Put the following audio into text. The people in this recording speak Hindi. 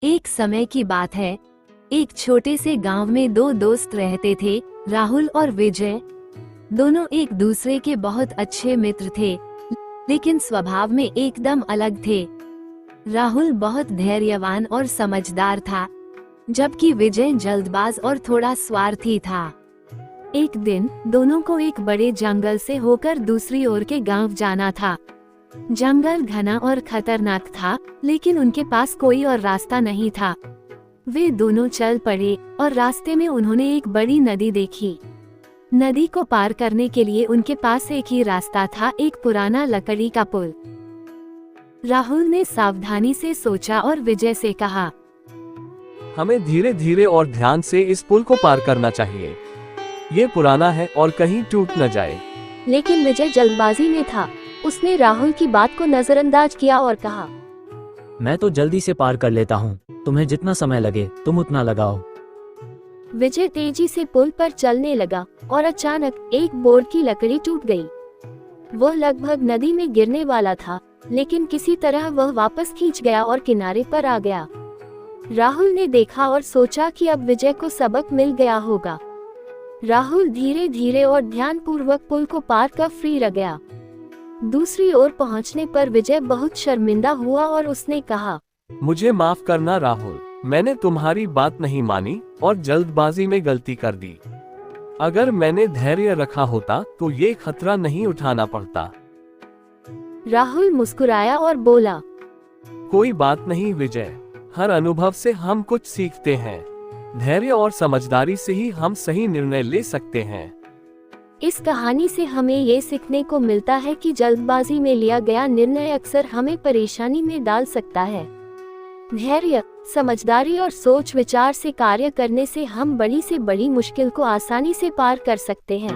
एक समय की बात है। एक छोटे से गांव में दो दोस्त रहते थे, राहुल और विजय। दोनों एक दूसरे के बहुत अच्छे मित्र थे, लेकिन स्वभाव में एकदम अलग थे। राहुल बहुत धैर्यवान और समझदार था, जबकि विजय जल्दबाज और थोड़ा स्वार्थी था। एक दिन दोनों को एक बड़े जंगल से होकर दूसरी ओर के गांव जाना था। जंगल घना और खतरनाक था, लेकिन उनके पास कोई और रास्ता नहीं था। वे दोनों चल पड़े और रास्ते में उन्होंने एक बड़ी नदी देखी। नदी को पार करने के लिए उनके पास एक ही रास्ता था, एक पुराना लकड़ी का पुल। राहुल ने सावधानी से सोचा और विजय से कहा, हमें धीरे धीरे और ध्यान से इस पुल को पार करना चाहिए। ये पुराना है और कहीं टूट न जाए। लेकिन विजय जल्दबाजी में था। उसने राहुल की बात को नजरअंदाज किया और कहा, मैं तो जल्दी से पार कर लेता हूँ, तुम्हें जितना समय लगे तुम उतना लगाओ। विजय तेजी से पुल पर चलने लगा और अचानक एक बोर्ड की लकड़ी टूट गई। वह लगभग नदी में गिरने वाला था, लेकिन किसी तरह वह वापस खींच गया और किनारे पर आ गया। राहुल ने देखा और सोचा कि अब विजय को सबक मिल गया होगा। राहुल धीरे धीरे और ध्यानपूर्वक पुल को पार कर फ्री रह गया। दूसरी ओर पहुंचने पर विजय बहुत शर्मिंदा हुआ और उसने कहा, मुझे माफ करना राहुल, मैंने तुम्हारी बात नहीं मानी और जल्दबाजी में गलती कर दी। अगर मैंने धैर्य रखा होता तो ये खतरा नहीं उठाना पड़ता। राहुल मुस्कुराया और बोला, कोई बात नहीं विजय, हर अनुभव से हम कुछ सीखते हैं। धैर्य और समझदारी से ही हम सही निर्णय ले सकते हैं। इस कहानी से हमें ये सीखने को मिलता है कि जल्दबाजी में लिया गया निर्णय अक्सर हमें परेशानी में डाल सकता है। धैर्य, समझदारी और सोच विचार से कार्य करने से हम बड़ी से बड़ी मुश्किल को आसानी से पार कर सकते हैं।